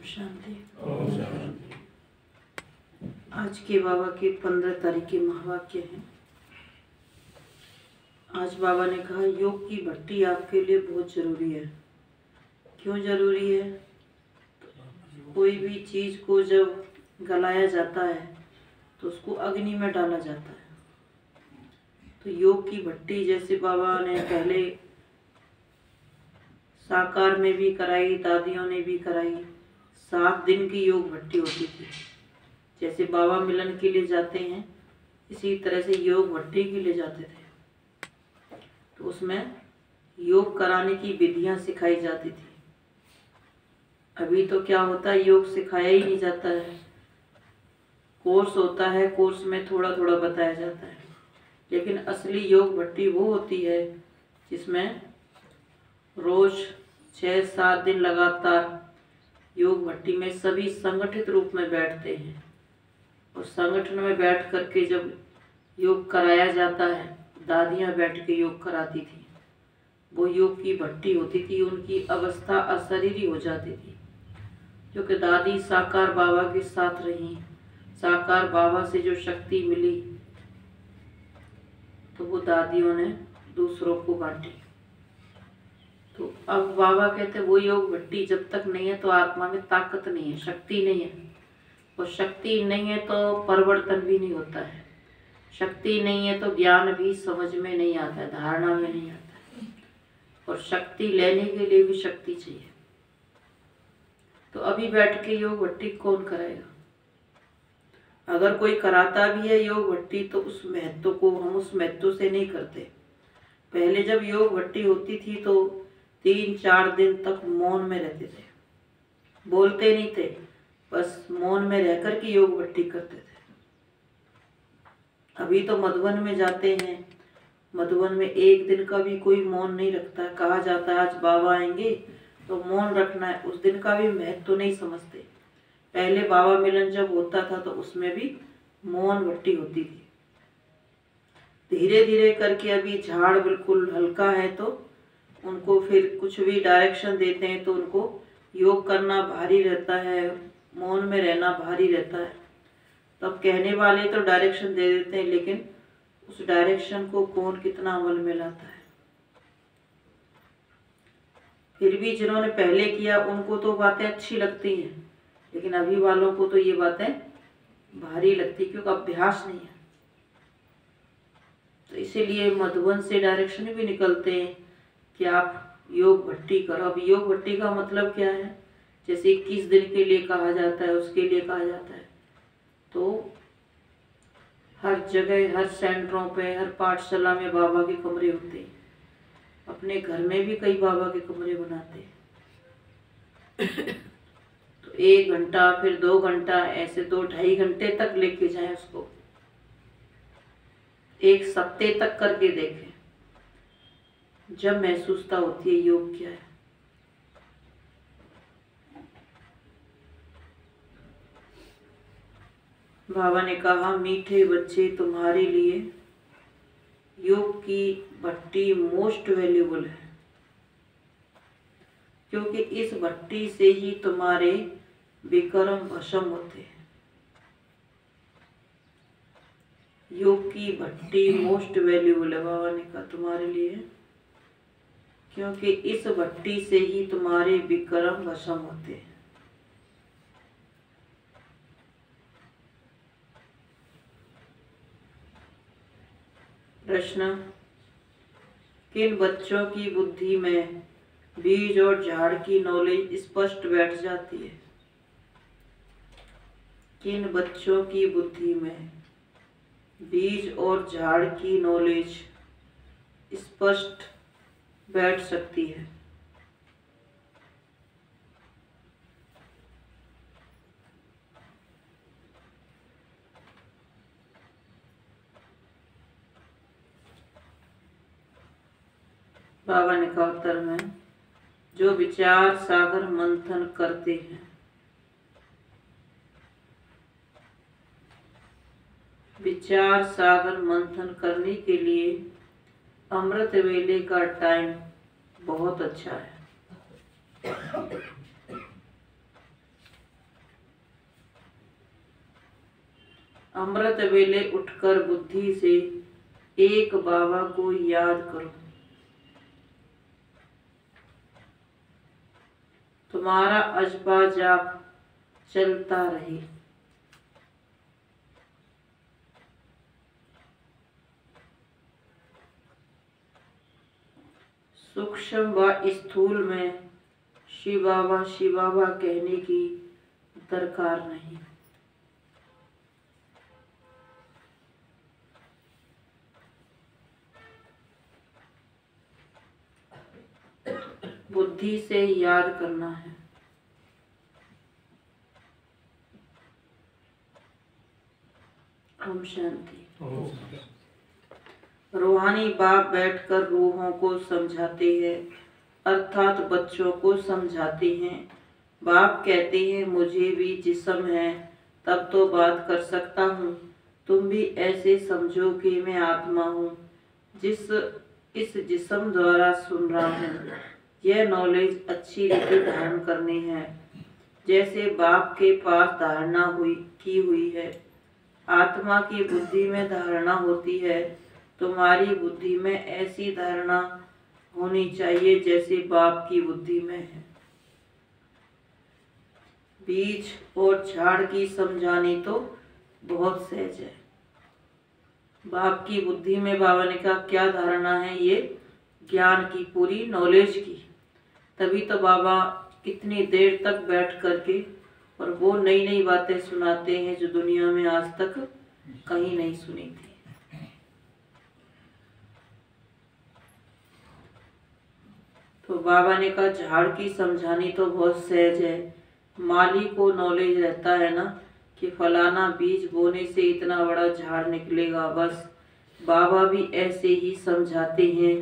शांति। आज के बाबा के 15 तारीख के महावाक्य हैं। आज बाबा ने कहा योग की भट्टी आपके लिए बहुत जरूरी है। क्यों जरूरी है? कोई भी चीज को जब गलाया जाता है तो उसको अग्नि में डाला जाता है। तो योग की भट्टी जैसे बाबा ने पहले साकार में भी कराई, दादियों ने भी कराई। 7 दिन की योग भट्टी होती थी। जैसे बाबा मिलन के लिए जाते हैं इसी तरह से योग भट्टी के लिए जाते थे। तो उसमें योग कराने की विधियां सिखाई जाती थी। अभी तो क्या होता है, योग सिखाया ही नहीं जाता है। कोर्स होता है, कोर्स में थोड़ा थोड़ा बताया जाता है। लेकिन असली योग भट्टी वो होती है जिसमें रोज 6-7 दिन लगातार योग भट्टी में सभी संगठित रूप में बैठते हैं और संगठन में बैठ करके जब योग कराया जाता है, दादियाँ बैठ के योग कराती थी, वो योग की भट्टी होती थी। उनकी अवस्था अशरीरी हो जाती थी क्योंकि दादी साकार बाबा के साथ रही, साकार बाबा से जो शक्ति मिली तो वो दादियों ने दूसरों को बांटी। तो अब बाबा कहते वो योग भट्टी जब तक नहीं है तो आत्मा में ताकत नहीं है, शक्ति नहीं है। और शक्ति नहीं है तो परिवर्तन भी नहीं होता है। शक्ति नहीं है तो ज्ञान भी समझ में नहीं आता है, धारणा में नहीं आता है। और शक्ति लेने के लिए भी शक्ति चाहिए। तो अभी बैठ के योग भट्टी कौन कराएगा? अगर कोई कराता भी है योग भट्टी तो उस महत्व को हम उस महत्व से नहीं करते। पहले जब योग भट्टी होती थी तो 3-4 दिन तक मौन में रहते थे, बोलते नहीं थे, बस मौन में रहकर के योग भट्टी करते थे। अभी तो मधुबन में जाते हैं, मधुबन में 1 दिन का भी कोई मौन नहीं रखता। कहा जाता है आज बाबा आएंगे तो मौन रखना है, उस दिन का भी महत्व नहीं समझते। पहले बाबा मिलन जब होता था तो उसमें भी मौन भट्टी होती थी। धीरे धीरे करके अभी झाड़ बिल्कुल हल्का है तो उनको फिर कुछ भी डायरेक्शन देते हैं तो उनको योग करना भारी रहता है, मौन में रहना भारी रहता है। तब कहने वाले तो डायरेक्शन दे देते हैं, लेकिन उस डायरेक्शन को कौन कितना अमल में लाता है। फिर भी जिन्होंने पहले किया उनको तो बातें अच्छी लगती हैं, लेकिन अभी वालों को तो ये बातें भारी लगती क्योंकि अभ्यास नहीं है। तो इसीलिए मधुबन से डायरेक्शन भी निकलते हैं कि आप योग भट्टी करो। अब योग भट्टी का मतलब क्या है? जैसे 21 दिन के लिए कहा जाता है, उसके लिए कहा जाता है। तो हर जगह, हर सेंटरों पे, हर पाठशाला में बाबा के कमरे होते हैं। अपने घर में भी कई बाबा के कमरे बनाते हैं। तो 1 घंटा फिर 2 घंटा ऐसे 2-2.5 घंटे तक लेके जाएं उसको, 1 सप्ताह तक करके देखें, जब महसूसता होती है योग क्या है। बाबा ने कहा मीठे बच्चे तुम्हारे लिए योग की भट्टी मोस्ट वैल्यूबल है, क्योंकि इस भट्टी से ही तुम्हारे विकर्म भस्म होते हैं। योग की भट्टी मोस्ट वैल्यूबल है, बाबा ने कहा तुम्हारे लिए, क्योंकि इस भट्टी से ही तुम्हारे विकर्म भस्म होते हैं। प्रश्न, किन बच्चों की बुद्धि में बीज और झाड़ की नॉलेज स्पष्ट बैठ जाती है? किन बच्चों की बुद्धि में बीज और झाड़ की नॉलेज स्पष्ट बैठ सकती है? बाबा ने कहा उत्तर में, जो विचार सागर मंथन करते हैं, विचार सागर मंथन करने के लिए अमृत वेले का टाइम बहुत अच्छा है। अमृत वेले उठकर बुद्धि से एक बाबा को याद करो। तुम्हारा अजबा जाप चलता रहे। सूक्ष्म व स्थूल में शिव बाबा कहने की दरकार नहीं। बुद्धि से याद करना है। ओम शांति। रूहानी बाप बैठकर रूहों को समझाते हैं, अर्थात बच्चों को समझाते हैं। बाप कहते हैं मुझे भी जिस्म है तब तो बात कर सकता हूँ। तुम भी ऐसे समझो कि मैं आत्मा हूँ इस जिस्म द्वारा सुन रहा हूँ। यह नॉलेज अच्छी रीति धारण करनी है, जैसे बाप के पास धारणा की हुई है। आत्मा की बुद्धि में धारणा होती है, तुम्हारी बुद्धि में ऐसी धारणा होनी चाहिए जैसे बाप की बुद्धि में है। बीज और झाड़ की समझानी तो बहुत सहज है। बाप की बुद्धि में बाबा ने कहा क्या धारणा है, ये ज्ञान की, पूरी नॉलेज की। तभी तो बाबा कितनी देर तक बैठ करके और वो नई नई बातें सुनाते हैं जो दुनिया में आज तक कहीं नहीं सुनी थी। तो बाबा ने कहा झाड़ की समझानी तो बहुत सहज है। माली को नॉलेज रहता है ना कि फलाना बीज बोने से इतना बड़ा झाड़ निकलेगा। बस बाबा भी ऐसे ही समझाते हैं।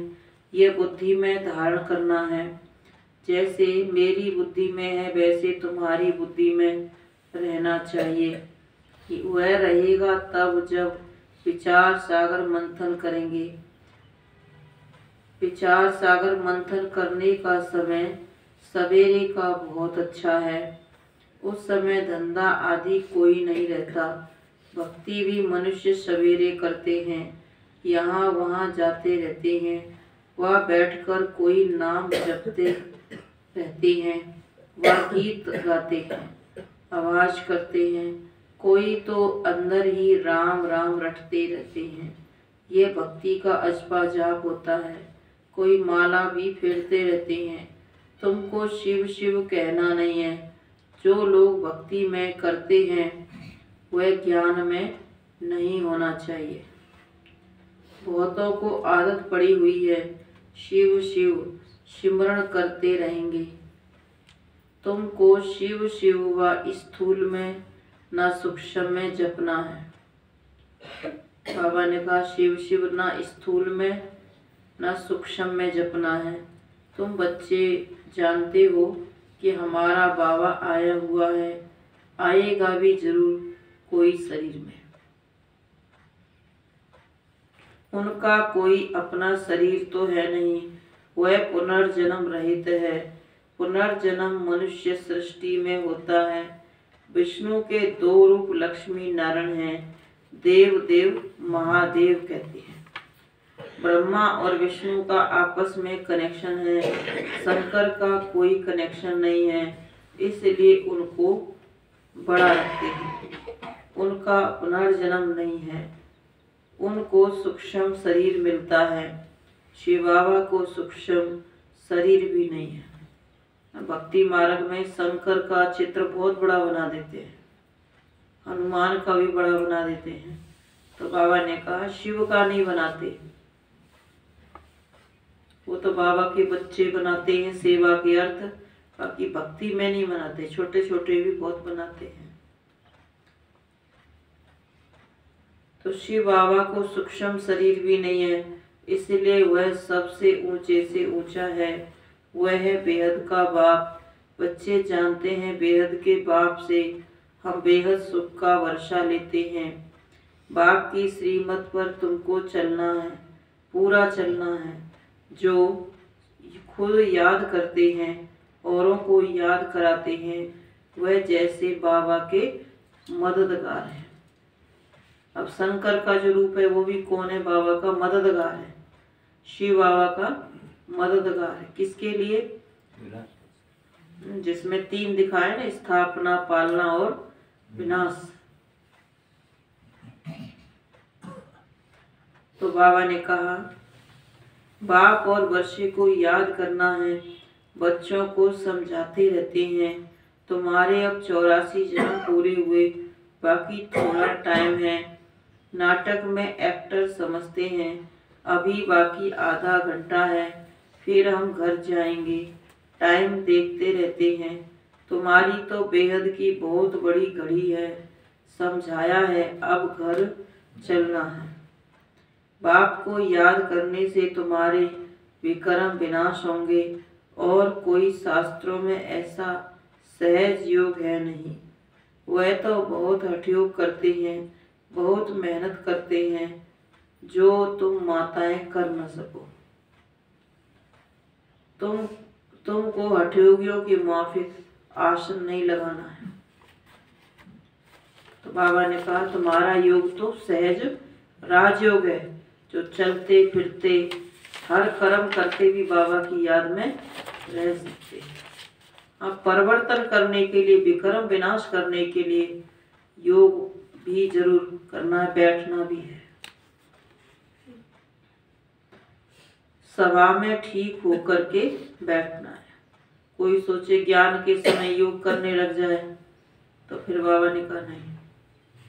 ये बुद्धि में धारण करना है। जैसे मेरी बुद्धि में है वैसे तुम्हारी बुद्धि में रहना चाहिए। कि वह रहेगा तब जब विचार सागर मंथन करेंगे। विचार सागर मंथन करने का समय सवेरे का बहुत अच्छा है। उस समय धंधा आदि कोई नहीं रहता। भक्ति भी मनुष्य सवेरे करते हैं, यहाँ वहाँ जाते रहते हैं। वह बैठकर कोई नाम जपते रहते हैं, वह गीत गाते हैं, आवाज करते हैं। कोई तो अंदर ही राम राम रटते रहते हैं। ये भक्ति का अजपा जाप होता है। कोई माला भी फेरते रहते हैं। तुमको शिव शिव कहना नहीं है। जो लोग भक्ति में करते हैं वह ज्ञान में नहीं होना चाहिए। बहुतों को आदत पड़ी हुई है शिव शिव सिमरण करते रहेंगे। तुमको शिव शिव व स्थूल में न सूक्ष्म में जपना है। बाबा ने कहा शिव शिव न स्थूल में न सूक्ष्म में जपना है। तुम बच्चे जानते हो कि हमारा बाबा आया हुआ है, आएगा भी जरूर कोई शरीर में। उनका कोई अपना शरीर तो है नहीं, वह पुनर्जन्म रहित है। पुनर्जन्म मनुष्य सृष्टि में होता है। विष्णु के दो रूप लक्ष्मी नारायण हैं। देव देव महादेव कहते हैं। ब्रह्मा और विष्णु का आपस में कनेक्शन है, शंकर का कोई कनेक्शन नहीं है, इसलिए उनको बड़ा रखते हैं। उनका पुनर्जन्म नहीं है। उनको सूक्ष्म शरीर मिलता है। शिव बाबा को सूक्ष्म शरीर भी नहीं है। भक्ति मार्ग में शंकर का चित्र बहुत बड़ा बना देते हैं, हनुमान का भी बड़ा बना देते हैं। तो बाबा ने कहा शिव का नहीं बनाते, वो तो बाबा के बच्चे बनाते हैं सेवा के अर्थ, बाकी भक्ति में नहीं बनाते। छोटे छोटे भी बहुत बनाते हैं। तो शिव बाबा को सूक्ष्म शरीर भी नहीं है, इसलिए वह सबसे ऊंचे से ऊंचा है। वह है बेहद का बाप। बच्चे जानते हैं बेहद के बाप से हम बेहद सुख का वर्षा लेते हैं। बाप की श्रीमत पर तुमको चलना है, पूरा चलना है। जो खुद याद करते हैं औरों को याद कराते हैं, वह जैसे बाबा के मददगार हैं। अब शंकर का जो रूप है वो भी कौन है? बाबा का मददगार है, शिव बाबा का मददगार है। किसके लिए? जिसमें 3 दिखाए ना, स्थापना, पालना और विनाश। तो बाबा ने कहा बाप और वर्षे को याद करना है, बच्चों को समझाते रहते हैं। तुम्हारे अब 84 जन्म पूरे हुए, बाकी थोड़ा टाइम है। नाटक में एक्टर समझते हैं, अभी बाकी आधा घंटा है, फिर हम घर जाएंगे। टाइम देखते रहते हैं। तुम्हारी तो बेहद की बहुत बड़ी घड़ी है, समझाया है, अब घर चलना है। बाप को याद करने से तुम्हारे विक्रम विनाश होंगे, और कोई शास्त्रों में ऐसा सहज योग है नहीं। वह तो बहुत हठयोग करते हैं, बहुत मेहनत करते हैं, जो तुम माताएं कर न सको। तुमको हठयोगियों के माफिक आसन नहीं लगाना है। तो बाबा ने कहा तुम्हारा योग तो सहज राजयोग है, जो चलते फिरते हर कर्म करते भी बाबा की याद में रह सकते हैं। अब परिवर्तन करने के लिए, विक्रम विनाश करने के लिए योग भी जरूर करना है, बैठना भी है। सभा में ठीक होकर के बैठना है। कोई सोचे ज्ञान के समय योग करने लग जाए, तो फिर बाबा ने कहा नहीं,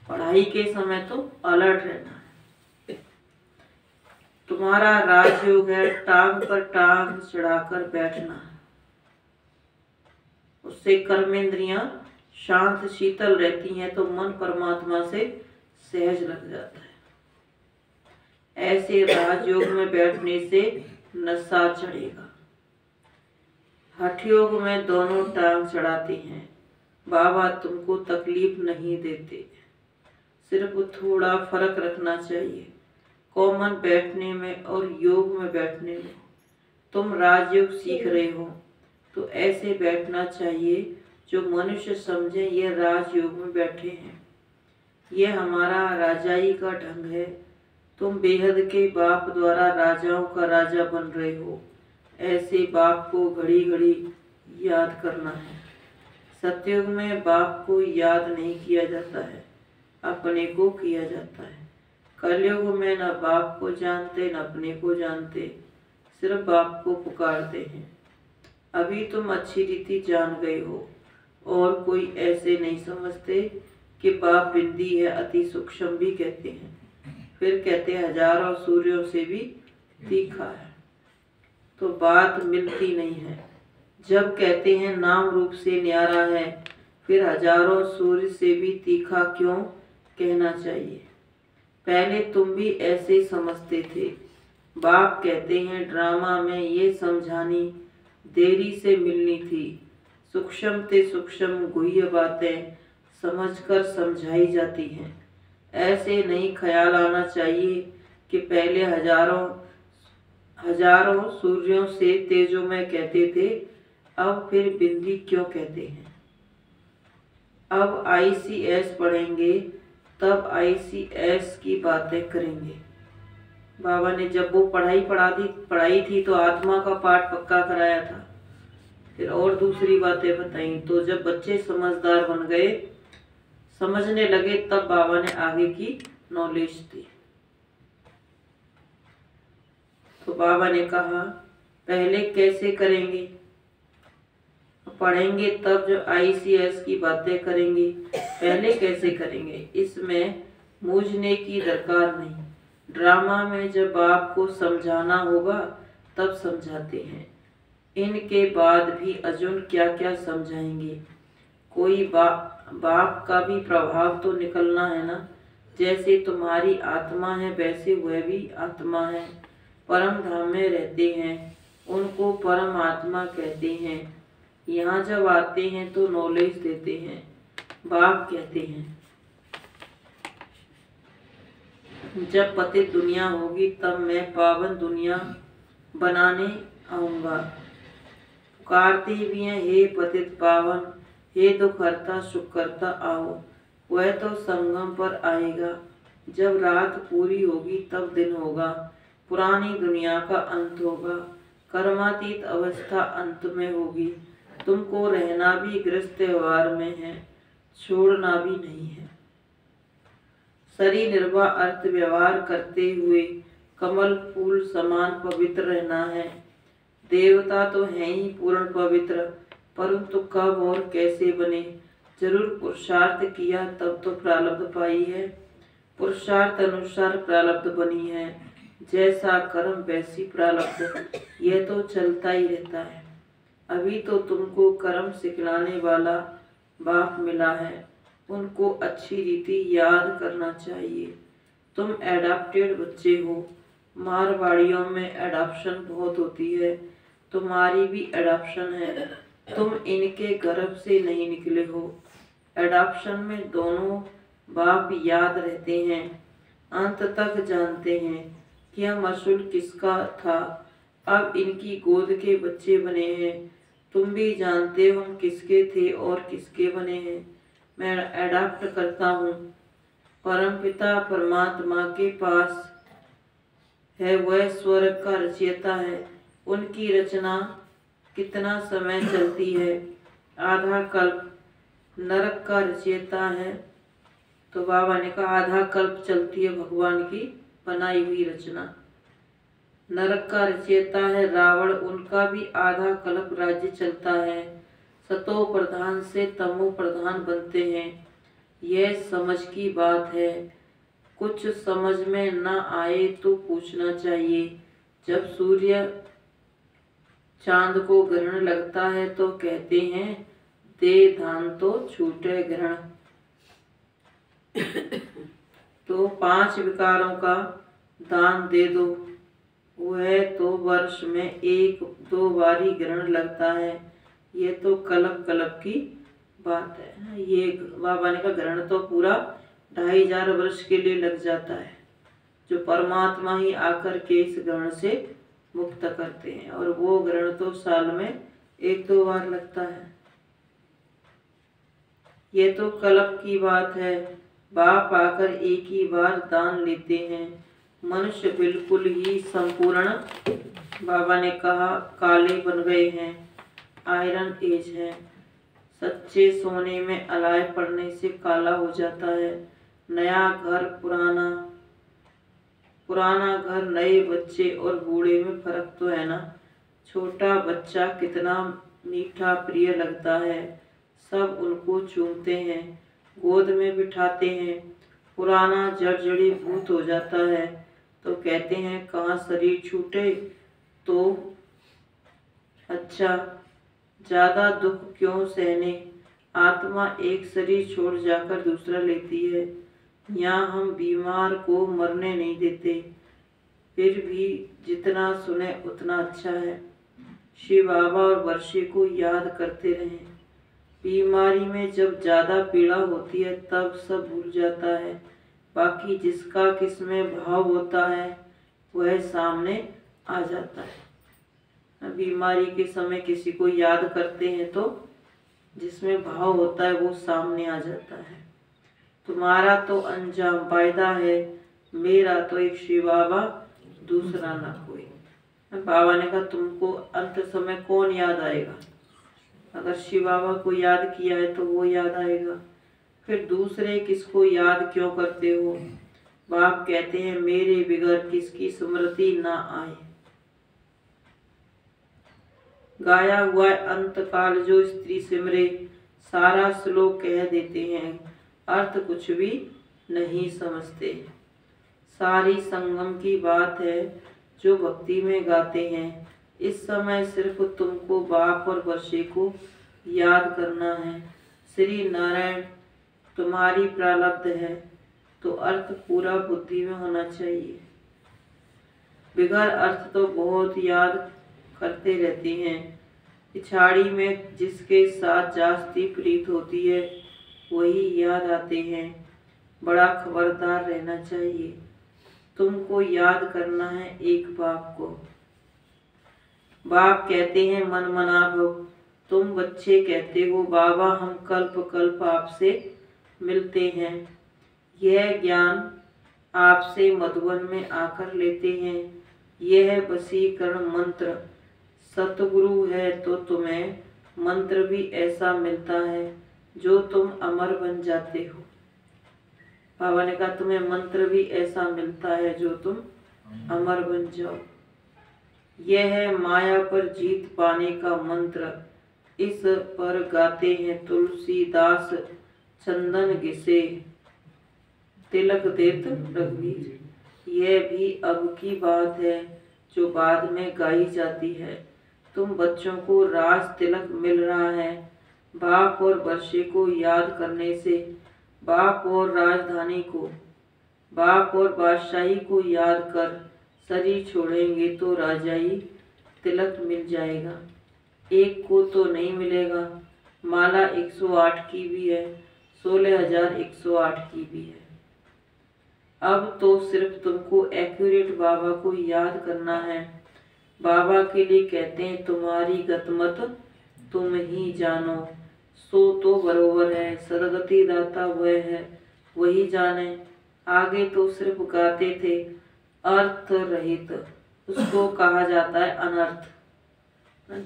पढ़ाई के समय तो अलर्ट रहना है। तुम्हारा राजयोग है, टांग पर टांग चढ़ाकर बैठना है। उससे कर्मेंद्रियां शांत शीतल रहती हैं, तो मन परमात्मा से सहज लग जाता है। ऐसे राजयोग में बैठने से नशा चढ़ेगा। हठयोग में दोनों टांग चढ़ाते हैं। बाबा तुमको तकलीफ नहीं देते, सिर्फ थोड़ा फर्क रखना चाहिए कॉमन बैठने में और योग में बैठने में। तुम राजयोग सीख रहे हो तो ऐसे बैठना चाहिए जो मनुष्य समझे ये राजयोग में बैठे हैं। ये हमारा राजाई का ढंग है। तुम बेहद के बाप द्वारा राजाओं का राजा बन रहे हो। ऐसे बाप को घड़ी घड़ी याद करना है। सतयुग में बाप को याद नहीं किया जाता है, अपने को किया जाता है। कलयुग में न बाप को जानते न अपने को जानते, सिर्फ बाप को पुकारते हैं। अभी तुम अच्छी रीति जान गए हो, और कोई ऐसे नहीं समझते कि बाप बिंदी है, अति सूक्ष्म भी कहते हैं। फिर कहते हैं हजारों सूर्यों से भी तीखा है। तो बात मिलती नहीं है। जब कहते हैं नाम रूप से न्यारा है, फिर हजारों सूर्य से भी तीखा क्यों कहना चाहिए? पहले तुम भी ऐसे समझते थे। बाप कहते हैं ड्रामा में ये समझानी देरी से मिलनी थी। सूक्ष्म ते सूक्ष्म गुह्य बातें समझकर समझाई जाती हैं। ऐसे नहीं ख्याल आना चाहिए कि पहले हजारों सूर्यों से तेजों में कहते थे, अब फिर बिंदी क्यों कहते हैं। अब ICS पढ़ेंगे, तब ICS की बातें करेंगे। बाबा ने जब वो पढ़ाई थी तो आत्मा का पाठ पक्का कराया था, फिर और दूसरी बातें बताई। तो जब बच्चे समझदार बन गए, समझने लगे, तब बाबा ने आगे की नॉलेज दी। तो बाबा ने कहा पहले कैसे करेंगे? पढ़ेंगे तब जो ICS की बातें करेंगे। पहले कैसे करेंगे? इसमें मूझने की दरकार नहीं। ड्रामा में जब आपको समझाना होगा तब समझाते हैं। इनके बाद भी अर्जुन क्या क्या समझाएंगे। कोई बाप का भी प्रभाव तो निकलना है ना। जैसे तुम्हारी आत्मा है वैसे वह भी आत्मा है, परम धाम में रहते हैं, उनको परम आत्मा कहते हैं। यहाँ जब आते हैं तो नॉलेज देते हैं। बाप कहते हैं जब पतित दुनिया होगी तब मैं पावन दुनिया बनाने आऊंगा। पुकारते भी हैं हे पतित पावन, हे दुख हरता सुख करता आओ। वह तो संगम पर आएगा जब रात पूरी होगी तब दिन होगा, पुरानी दुनिया का अंत होगा, कर्मातीत अवस्था अंत में होगी। तुमको रहना भी गृहस्थ व्यवहार में है, छोड़ना भी नहीं है। शरीर निर्वाह अर्थ व्यवहार करते हुए कमल फूल समान पवित्र रहना है। देवता तो है ही पूर्ण पवित्र, परंतु कब और कैसे बने, जरूर पुरुषार्थ किया तब तो प्रारब्ध पाई है। पुरुषार्थ अनुसार प्रारब्ध बनी है, जैसा कर्म वैसी प्रारब्ध, यह तो चलता ही रहता है। अभी तो तुमको कर्म सिखलाने वाला बाप मिला है, उनको अच्छी रीति याद करना चाहिए। तुम एडाप्टेड बच्चे हो, मारवाड़ियों में एडाप्शन बहुत होती है, तुम्हारी भी एडाप्शन है, तुम इनके गर्भ से नहीं निकले हो। एडाप्शन में दोनों बाप याद रहते हैं, अंत तक जानते हैं कि हम असूल किसका था। अब इनकी गोद के बच्चे बने हैं, तुम भी जानते हो हम किसके थे और किसके बने हैं। मैं एडाप्ट करता हूँ, परमपिता परमात्मा के पास है, वह स्वर्ग का रचयिता है। उनकी रचना कितना समय चलती है, आधा कल्प। नरक का रचयिता है, तो बाबा ने कहा आधा कल्प चलती है भगवान की बनाई हुई रचना। नरक का रचयिता है रावण, उनका भी आधा कल्प राज्य चलता है। सतो प्रधान से तमो प्रधान बनते हैं, यह समझ की बात है। कुछ समझ में न आए तो पूछना चाहिए। जब सूर्य चांद को ग्रहण लगता है तो कहते हैं दे धान तो छूटे ग्रहण। तो 5 विकारों का दान दे दो, वह तो वर्ष में 1-2 बारी ग्रहण लगता है। ये तो कल्प कल्प की बात है। ये बाबा ने का ग्रहण तो पूरा 2500 वर्ष के लिए लग जाता है, जो परमात्मा ही आकर के इस ग्रहण से मुक्त करते हैं, और वो ग्रहण तो साल में 1-2 बार लगता है। ये तो कल्प की बात है। बाप आकर एक ही बार दान लेते हैं। मनुष्य बिल्कुल ही संपूर्ण, बाबा ने कहा, काले बन गए हैं, आयरन एज है। सच्चे सोने में अलाय पड़ने से काला हो जाता है। नया घर पुराना, पुराना घर नए बच्चे और बूढ़े में फर्क तो है ना। छोटा बच्चा कितना मीठा प्रिय लगता है, सब उनको चूमते हैं, गोद में बिठाते हैं। पुराना जड़जड़ी भूत हो जाता है तो कहते हैं कहाँ शरीर छूटे, तो अच्छा ज़्यादा दुख क्यों सहने, आत्मा एक शरीर छोड़ जाकर दूसरा लेती है। यहाँ हम बीमार को मरने नहीं देते, फिर भी जितना सुने उतना अच्छा है। शिव बाबा और वर्षे को याद करते रहें। बीमारी में जब ज़्यादा पीड़ा होती है तब सब भूल जाता है, बाकी जिसका किसमें भाव होता है वह सामने आ जाता है। बीमारी के समय किसी को याद करते हैं तो जिसमें भाव होता है वो सामने आ जाता है। तुम्हारा तो अंजाम वायदा है, मेरा तो एक शिव बाबा, दूसरा ना कोई। बाबा ने कहा तुमको अंत समय कौन याद आएगा, अगर शिव बाबा को याद किया है तो वो याद आएगा, फिर दूसरे किसको याद क्यों करते हो। बाप कहते हैं मेरे बिगैर किसकी स्मृति ना आए। गाया हुआ अंत काल जो स्त्री सिमरे, सारा श्लोक कह देते हैं, अर्थ कुछ भी नहीं समझते। सारी संगम की बात है जो भक्ति में गाते हैं। इस समय सिर्फ तुमको बाप और वर्षे को याद करना है। श्री नारायण तुम्हारी प्रारब्ध है तो अर्थ पूरा बुद्धि में होना चाहिए। बिगड़ अर्थ तो बहुत याद करते रहते हैं। पिछाड़ी में जिसके साथ जास्ती प्रीत होती है वही याद आते हैं। बड़ा खबरदार रहना चाहिए। तुमको याद करना है एक बाप को। बाप कहते हैं मन मना भव, तुम बच्चे कहते हो बाबा हम कल्प कल्प आपसे मिलते हैं। यह ज्ञान आपसे मधुवन में आकर लेते हैं। यह वशीकरण मंत्र सतगुरु है तो तुम्हें मंत्र भी ऐसा मिलता है जो तुम अमर बन जाते हो। बाबा ने कहा तुम्हें मंत्र भी ऐसा मिलता है जो तुम अमर बन जाओ। यह है माया पर जीत पाने का मंत्र, इस पर गाते हैं तुलसीदास चंदन घिसे तिलक देत रघुवीर। यह भी अब की बात है जो बाद में गाई जाती है। तुम बच्चों को राज तिलक मिल रहा है। बाप और वर्षे को याद करने से बाप और राजधानी को, बाप और बादशाही को याद कर शरीर छोड़ेंगे तो राजाई तिलक मिल जाएगा। एक को तो नहीं मिलेगा। माला 108 की भी है, 16,108 की भी है। अब तो सिर्फ तुमको एक्यूरेट बाबा को याद करना है। बाबा के लिए कहते हैं तुम्हारी गतमत तुम ही जानो, सो तो बरोबर है। सदगति दाता वह है, वही जाने। आगे तो सिर्फ गाते थे अर्थ रहित, उसको कहा जाता है अनर्थ।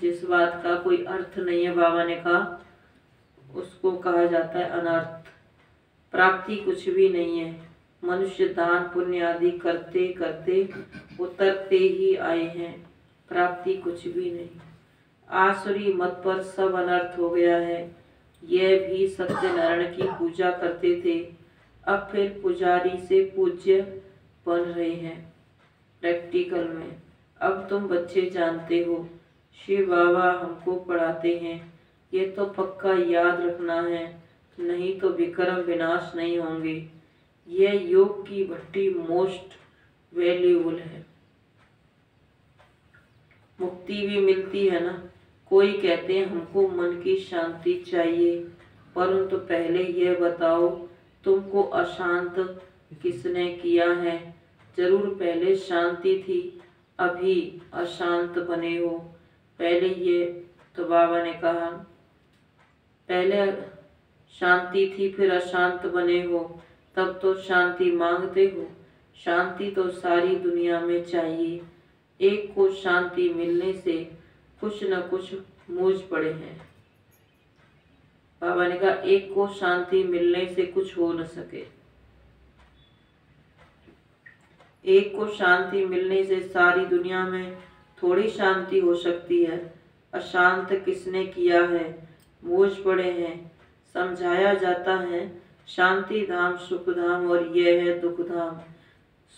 जिस बात का कोई अर्थ नहीं है बाबा ने कहा उसको कहा जाता है अनर्थ। प्राप्ति कुछ भी नहीं है। मनुष्य दान पुण्य आदि करते करते उतरते ही आए हैं, प्राप्ति कुछ भी नहीं। आसुरी मत पर सब अनर्थ हो गया है। यह भी सत्यनारायण की पूजा करते थे, अब फिर पुजारी से पूज्य बन रहे हैं प्रैक्टिकल में। अब तुम बच्चे जानते हो शिव बाबा हमको पढ़ाते हैं, ये तो पक्का याद रखना है, नहीं तो विक्रम विनाश नहीं होंगे। यह योग की भट्टी मोस्ट वैल्यूबल है। मुक्ति भी मिलती है ना। कोई कहते हैं हमको मन की शांति चाहिए, परंतु पहले यह बताओ तुमको अशांत किसने किया है? जरूर पहले शांति थी, अभी अशांत बने हो। पहले ये तो बाबा ने कहा पहले शांति थी फिर अशांत बने हो, तब तो शांति मांगते हो। शांति तो सारी दुनिया में चाहिए। एक को शांति मिलने से कुछ न कुछ मूझ पड़े हैं। बाबा ने कहा एक को शांति मिलने से कुछ हो न सके। एक को शांति मिलने से सारी दुनिया में थोड़ी शांति हो सकती है। अशांत किसने किया है? मूझ पड़े हैं। समझाया जाता है शांति धाम सुख धाम और यह है दुख धाम।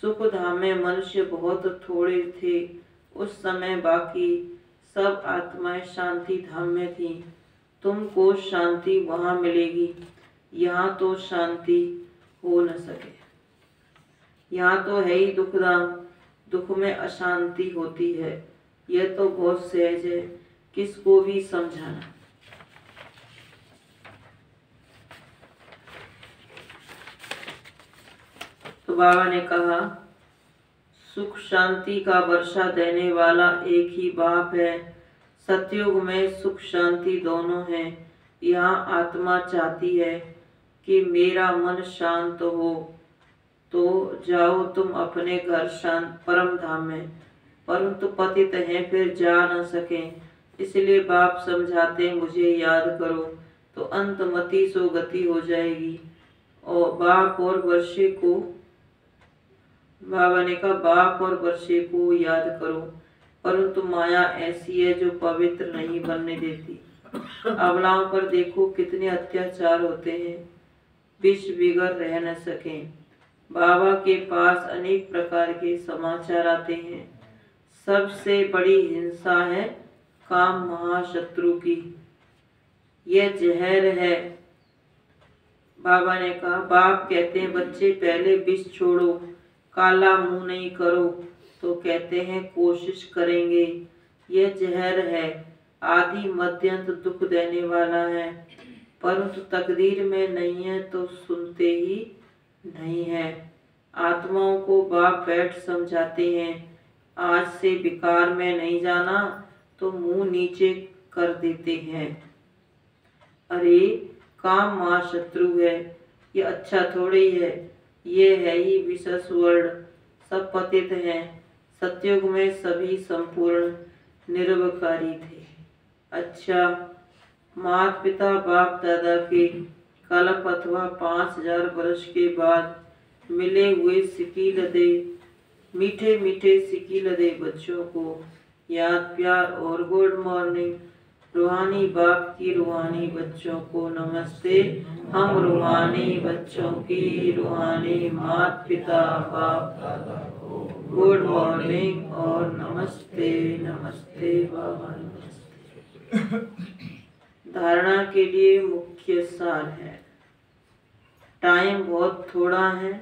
सुख धाम में मनुष्य बहुत थोड़े थे उस समय, बाकी सब आत्माएं शांति धाम में थी। तुमको शांति वहां मिलेगी, यहाँ तो शांति हो न सके। यहाँ तो है ही दुख धाम, दुख में अशांति होती है। यह तो बहुत सहज है, किसको भी समझाना। तो बाबा ने कहा सुख शांति का वर्षा देने वाला एक ही बाप है। सतयुग में सुख शांति दोनों हैं। यहाँ आत्मा चाहती है कि मेरा मन शांत हो, तो जाओ तुम अपने घर शांत परम धाम में, परंतु पतित हैं फिर जा न सके। इसलिए बाप समझाते मुझे याद करो तो अंतमति सो गति हो जाएगी। और बाप और वर्षे को, बाबा ने कहा बाप और वर्षे को याद करो, परंतु माया ऐसी है जो पवित्र नहीं बनने देती। अबलाओं पर देखो कितने अत्याचार होते हैं, विष बिगड़ रह न सके। बाबा के पास अनेक प्रकार के समाचार आते हैं। सबसे बड़ी हिंसा है काम महाशत्रु की, यह जहर है। बाबा ने कहा बाप कहते हैं बच्चे पहले विष छोड़ो, काला मुंह नहीं करो, तो कहते हैं कोशिश करेंगे। यह जहर है, आदि मध्यंत दुख देने वाला है, परंतु तकदीर में नहीं है तो सुनते ही नहीं है। आत्माओं को बाप बैठ समझाते हैं आज से विकार में नहीं जाना, तो मुंह नीचे कर देते हैं। अरे काम महाशत्रु है, ये अच्छा थोड़ी है। ये है ही विशेष वर्ड, सब पतित हैं, सतयुग में सभी संपूर्ण निरवकारी थे। अच्छा, माता पिता बाप दादा के कल्प अथवा 5000 वर्ष के बाद मिले हुए सिकीलदे, मीठे मीठे सिकीलदे बच्चों को याद प्यार और गुड मॉर्निंग। रूहानी बाप की रूहानी बच्चों को नमस्ते। हम रूहानी बच्चों की रूहानी माता पिता बाप दादा को गुड मॉर्निंग और नमस्ते नमस्ते बाबा नमस्ते। धारणा के लिए मुख्य सार है, टाइम बहुत थोड़ा है,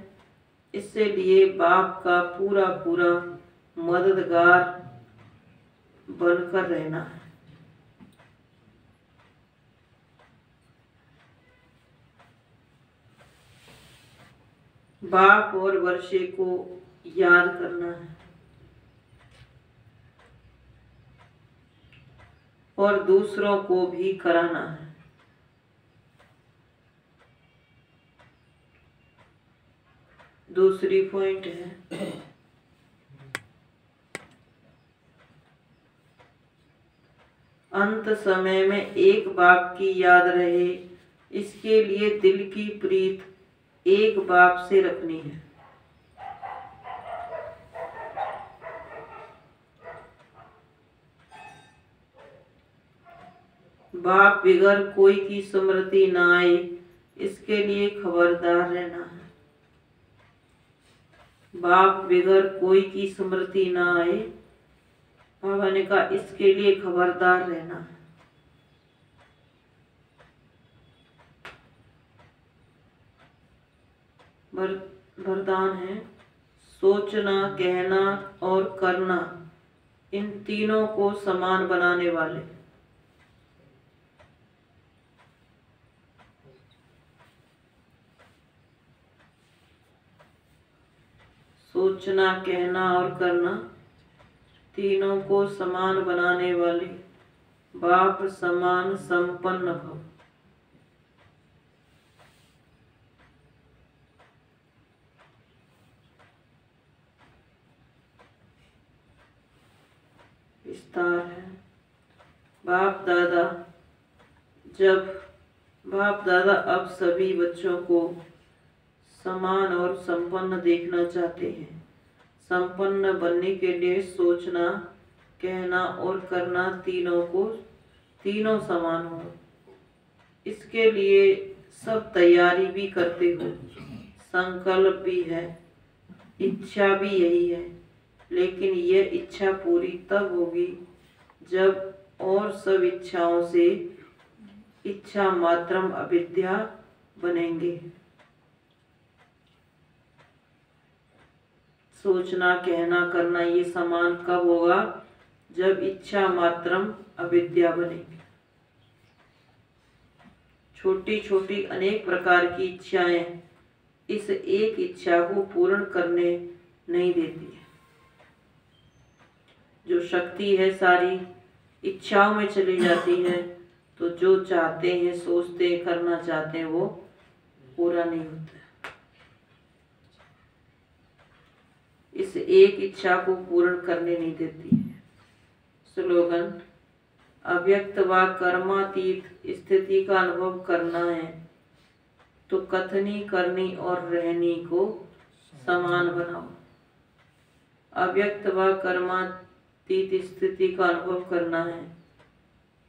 इसलिए बाप का पूरा पूरा मददगार बनकर रहना है। बाप और वर्षे को याद करना है और दूसरों को भी कराना है। दूसरी पॉइंट है, अंत समय में एक बाप की याद रहे, इसके लिए दिल की प्रीत एक बाप से रखनी है। बाप बिगर कोई की स्मृति ना आए, इसके लिए खबरदार रहना है। बाप बिगर कोई की स्मृति ना आए, बाबा ने कहा इसके लिए खबरदार रहना है। वरदान है, सोचना कहना और करना, इन तीनों को समान बनाने वाले। सोचना कहना और करना, तीनों को समान बनाने वाले बाप समान संपन्न भव। विस्तार है, बाप दादा अब सभी बच्चों को समान और संपन्न देखना चाहते हैं। संपन्न बनने के लिए सोचना कहना और करना तीनों समान हो, इसके लिए सब तैयारी भी करते हो, संकल्प भी है, इच्छा भी यही है। लेकिन यह इच्छा पूरी तब होगी जब और सब इच्छाओं से इच्छा मात्रम अविद्या बनेंगे। सोचना कहना करना ये समान कब होगा? जब इच्छा मात्रम अविद्या बनेगी। छोटी छोटी अनेक प्रकार की इच्छाएं इस एक इच्छा को पूर्ण करने नहीं देती है। जो शक्ति है सारी इच्छाओं में चली जाती है, तो जो चाहते हैं सोचते हैं करना चाहते हैं वो पूरा नहीं होता। इस एक इच्छा को पूर्ण करने नहीं देती है। स्लोगन, अव्यक्त व कर्मातीत स्थिति का अनुभव करना है तो कथनी करनी और रहनी को समान बनाओ। अव्यक्त व कर्मातीत स्थिति का अनुभव करना है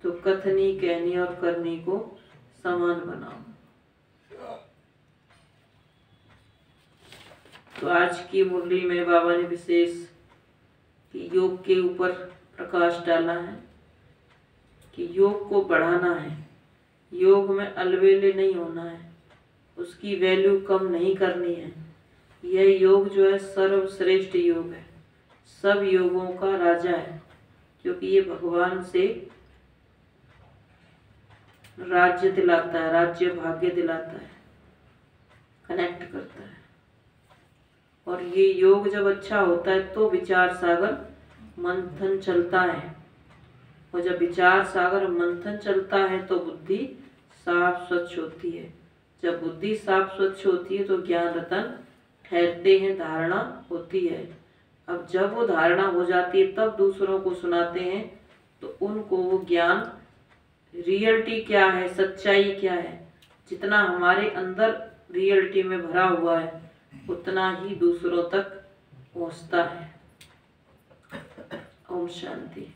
तो कथनी कहनी और करनी को समान बनाओ। तो आज की मुरली में बाबा ने विशेष योग के ऊपर प्रकाश डाला है कि योग को बढ़ाना है, योग में अलवेले नहीं होना है, उसकी वैल्यू कम नहीं करनी है। यह योग जो है सर्वश्रेष्ठ योग है, सब योगों का राजा है, क्योंकि ये भगवान से राज्य दिलाता है, राज्य भाग्य दिलाता है, कनेक्ट करता है। और ये योग जब अच्छा होता है तो विचार सागर मंथन चलता है, और जब विचार सागर मंथन चलता है तो बुद्धि साफ स्वच्छ होती है। जब बुद्धि साफ स्वच्छ होती है तो ज्ञान रतन ठहरते हैं, धारणा होती है। अब जब वो धारणा हो जाती है तब दूसरों को सुनाते हैं तो उनको वो ज्ञान, रियलिटी क्या है, सच्चाई क्या है, जितना हमारे अंदर रियलिटी में भरा हुआ है उतना ही दूसरों तक पहुंचता है। ओम शांति।